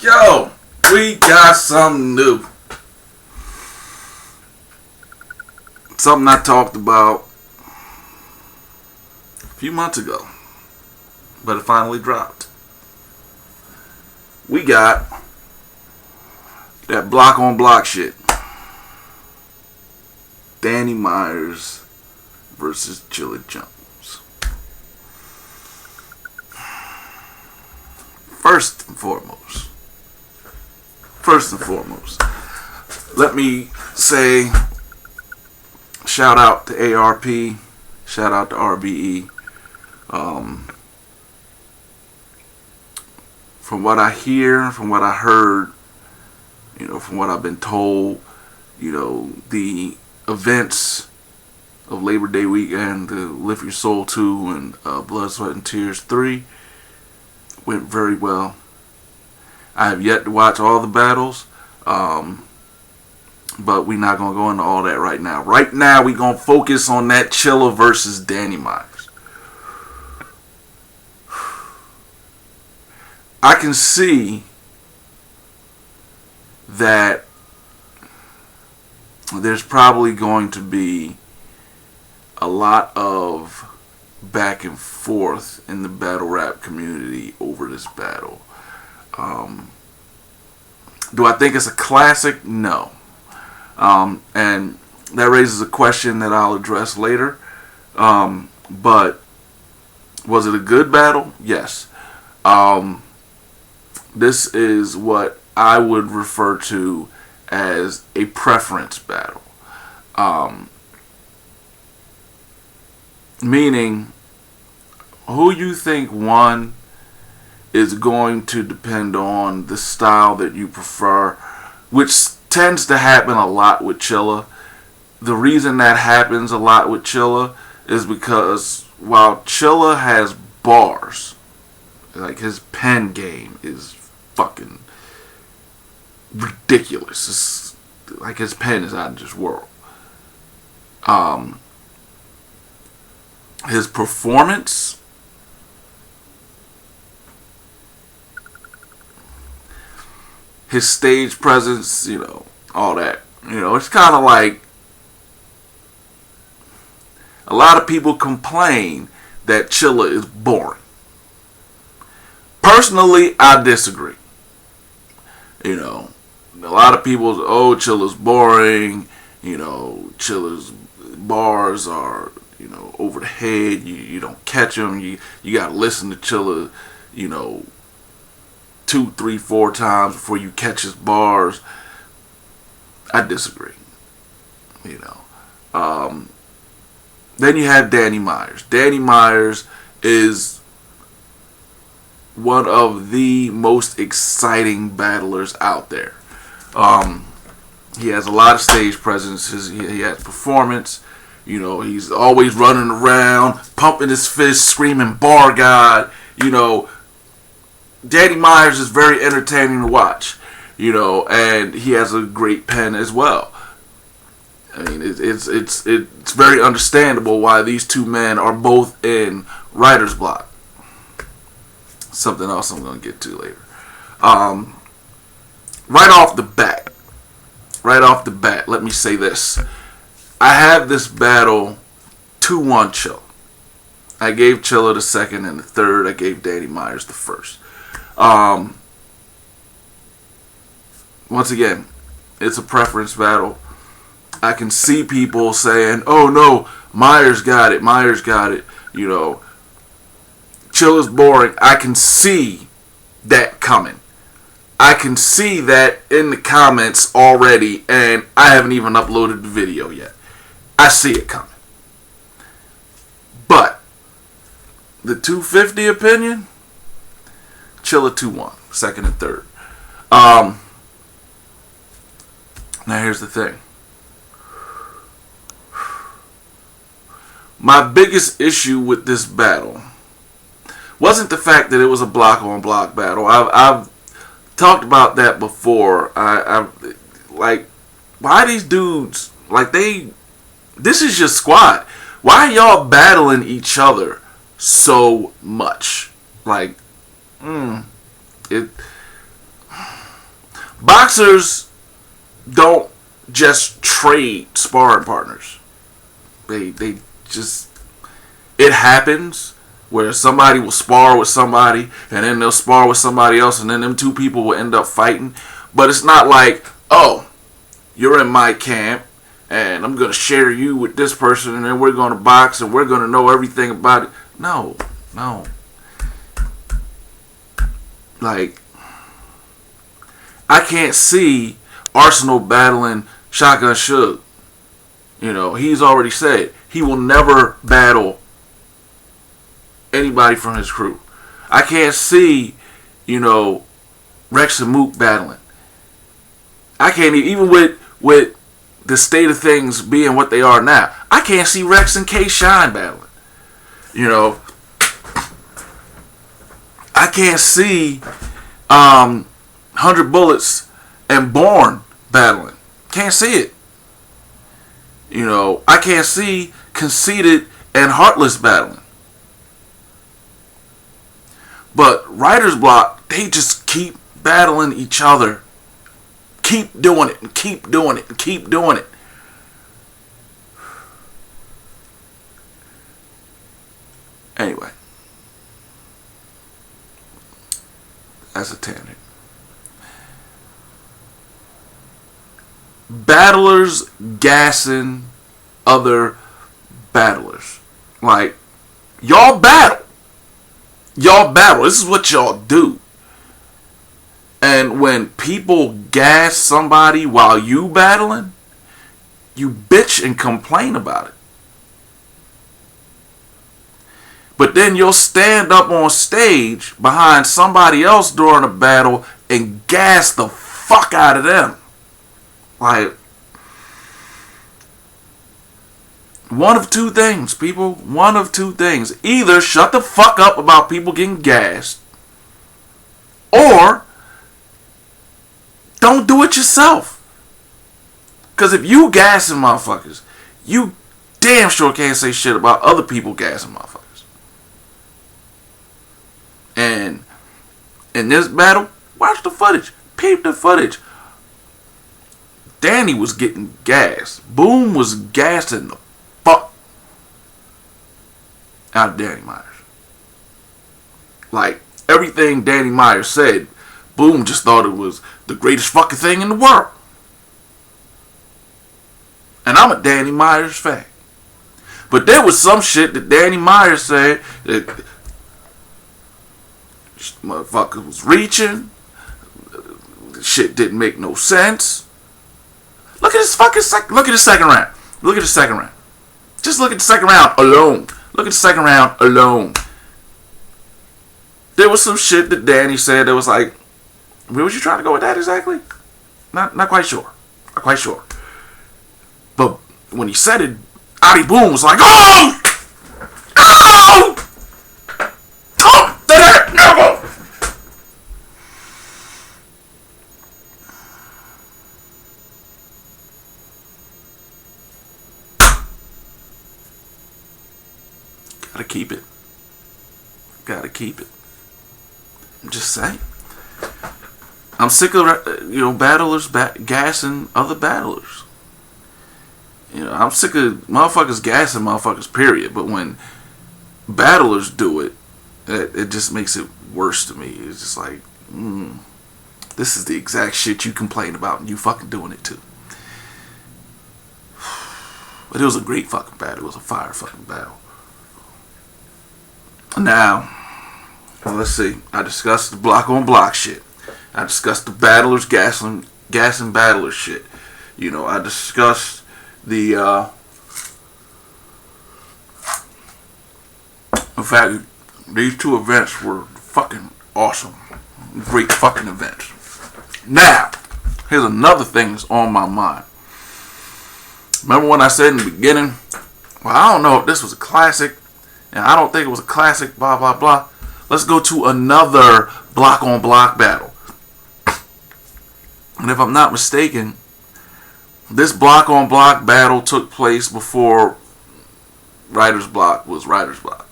Yo, we got something new. Something I talked about a few months ago, but it finally dropped. We got that block on block shit. Danny Myers versus Chilla Jones. First and foremost, let me say shout out to ARP, shout out to RBE. From what I hear, from what I heard, from what I've been told, the events of Labor Day weekend, the Lift Your Soul 2 and Blood, Sweat, and Tears 3 went very well. I have yet to watch all the battles, but we're not going to go into all that right now. Right now, we're going to focus on that Chilla versus Danny Myers. I can see that there's probably going to be a lot of back and forth in the battle rap community over this battle. Do I think it's a classic? No. And that raises a question that I'll address later. But was it a good battle? Yes. This is what I would refer to as a preference battle. Meaning, who you think won is going to depend on the style that you prefer, which tends to happen a lot with Chilla. The reason that happens a lot with Chilla is because while Chilla has bars, like his pen game is fucking ridiculous. It's like his pen is out of this world. His performance, his stage presence, all that. It's kind of like a lot of people complain that Chilla is boring. Personally, I disagree. A lot of people, Chilla's boring. Chilla's bars are, over the head. You don't catch them. You got to listen to Chilla, 2, 3, 4 times before you catch his bars. I disagree. Then you have Danny Myers. Danny Myers is one of the most exciting battlers out there. He has a lot of stage presence. He has performance. He's always running around, pumping his fist, screaming "Bar God." Danny Myers is very entertaining to watch. And he has a great pen as well. I mean, it's very understandable why these two men are both in writer's block. Something else I'm going to get to later. Right off the bat, let me say this. I have this battle 2-1 Chilla. I gave Chilla the second and the third. I gave Danny Myers the first. Once again, it's a preference battle. I can see people saying, "Oh no, Myers got it. Chilla's boring." I can see that coming. I can see that in the comments already, and I haven't even uploaded the video yet. I see it coming. But the 250 opinion, Chilla 2-1, second and third. Now here's the thing. My biggest issue with this battle wasn't the fact that it was a block on block battle. I've talked about that before. I like, why these dudes, this is your squad. Why are y'all battling each other so much? Boxers don't just trade sparring partners. They just, it happens where somebody will spar with somebody and then they'll spar with somebody else and then them two people will end up fighting. But it's not like, oh, you're in my camp and I'm going to share you with this person and then we're going to box and we're going to know everything about it. No. Like, I can't see Arsenal battling Shotgun Suge. You know, he's already said he will never battle anybody from his crew. I can't see, you know, Rex and Mook battling. I can't even with the state of things being what they are now. I can't see Rex and K-Shine battling. You know, I can't see 100 Bullets and Bourne battling. Can't see it. You know, I can't see Conceited and Heartless battling. But Writer's Block, they just keep battling each other. Keep doing it and keep doing it and keep doing it. Anyway. That's a tangent. Battlers gassing other battlers. Like, y'all battle. Y'all battle. This is what y'all do. And when people gas somebody while you battling, you bitch and complain about it. But then you'll stand up on stage behind somebody else during a battle and gas the fuck out of them. Like, one of two things, people. One of two things. Either shut the fuck up about people getting gassed, or don't do it yourself. Because if you gassing motherfuckers, you damn sure can't say shit about other people gassing motherfuckers. And in this battle, watch the footage. Peep the footage. Danny was getting gassed. Boom was gassing the fuck out of Danny Myers. Like, everything Danny Myers said, Boom just thought it was the greatest fucking thing in the world. And I'm a Danny Myers fan. But there was some shit that Danny Myers said that motherfucker was reaching. Shit didn't make no sense. Look at this fucking look at the second round. Look at the second round. Just look at the second round alone. Look at the second round alone. There was some shit that Danny said that was like, where was you trying to go with that exactly? Not quite sure. Not quite sure. But when he said it, Adi Boom was like, oh! Oh! Talk to that nigga! Gotta keep it. Gotta keep it. I'm just saying. I'm sick of, battlers gassing other battlers. I'm sick of motherfuckers gassing motherfuckers, period. But when battlers do it, it just makes it worse to me. It's just like, this is the exact shit you complain about and you fucking doing it too. But it was a great fucking battle. It was a fire fucking battle. Now, let's see. I discussed the block on block shit. I discussed the battlers gassing battlers shit. I discussed the in fact, these two events were fucking awesome. Great fucking events. Now, here's another thing that's on my mind. Remember when I said in the beginning, well, I don't know if this was a classic, and I don't think it was a classic, blah, blah, blah. Let's go to another block on block battle. And if I'm not mistaken, this block on block battle took place before Writer's Block was Writer's Block.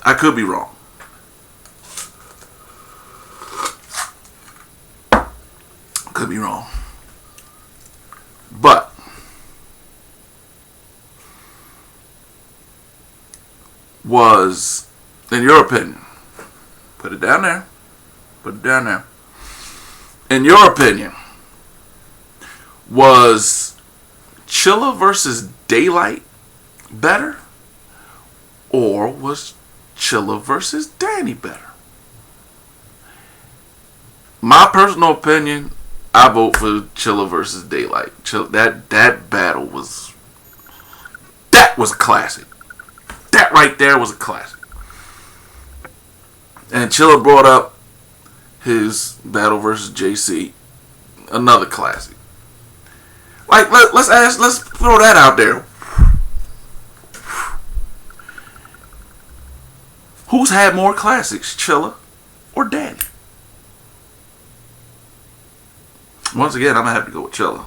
I could be wrong. could be wrong. But was, in your opinion, put it down there. Put it down there. In your opinion, was Chilla versus Daylight better? Or was Chilla versus Danny better? My personal opinion, I vote for Chilla versus Daylight. That battle was a classic. That right there was a classic. And Chilla brought up his battle versus JC, another classic. Like let's throw that out there. Who's had more classics, Chilla or Danny? Once again, I'm gonna have to go with Chilla.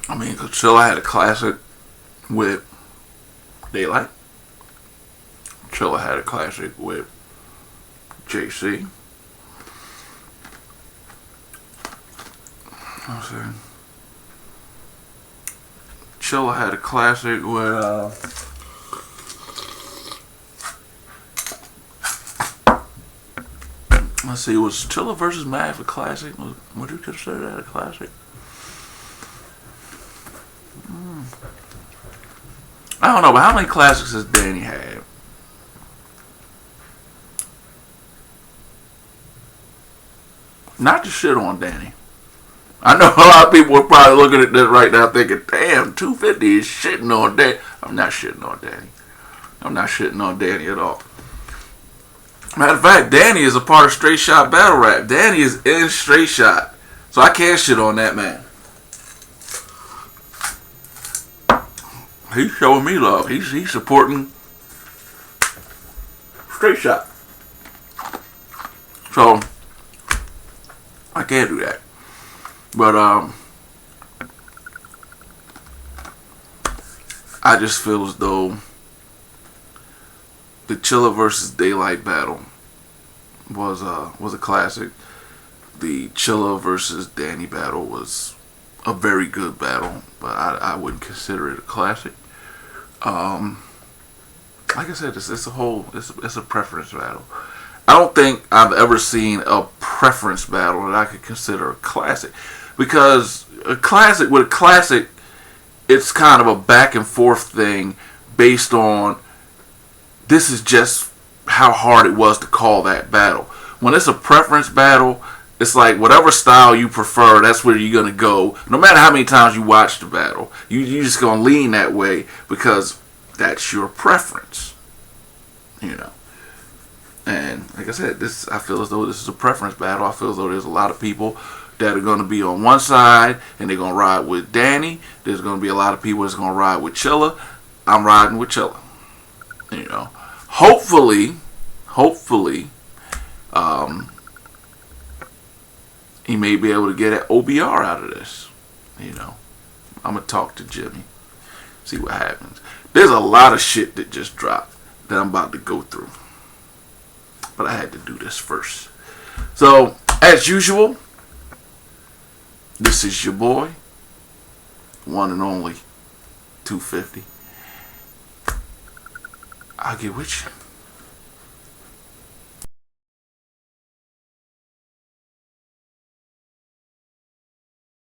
I mean, because Chilla had a classic with Daylight. Chilla had a classic with JC. I'm saying Chilla had a classic with let's see, was Chilla versus Mav a classic? Would you consider that a classic? I don't know, but how many classics has Danny had? Not to shit on Danny. I know a lot of people are probably looking at this right now thinking, damn, 250 is shitting on Danny. I'm not shitting on Danny. I'm not shitting on Danny at all. Matter of fact, Danny is a part of Straight Shot Battle Rap. Danny is in Straight Shot. So I can't shit on that man. He's showing me love. He's supporting Straight Shot. So I can't do that. But I just feel as though the Chilla versus Daylight battle was a classic. The Chilla versus Danny battle was a very good battle, but I wouldn't consider it a classic. Like I said, it's a preference battle. I don't think I've ever seen a preference battle that I could consider a classic, because a classic, it's kind of a back and forth thing based on this is just how hard it was to call that battle. When it's a preference battle, it's like whatever style you prefer, that's where you're going to go. No matter how many times you watch the battle, you're just going to lean that way because that's your preference. You know. And like I said, I feel as though this is a preference battle. I feel as though there's a lot of people that are going to be on one side and they're going to ride with Danny. There's going to be a lot of people that's going to ride with Chilla. I'm riding with Chilla. You know. Hopefully, he may be able to get an OBR out of this. You know, I'm going to talk to Jimmy, see what happens. There's a lot of shit that just dropped that I'm about to go through. But I had to do this first. So, as usual, this is your boy, one and only 250. I'll get with you.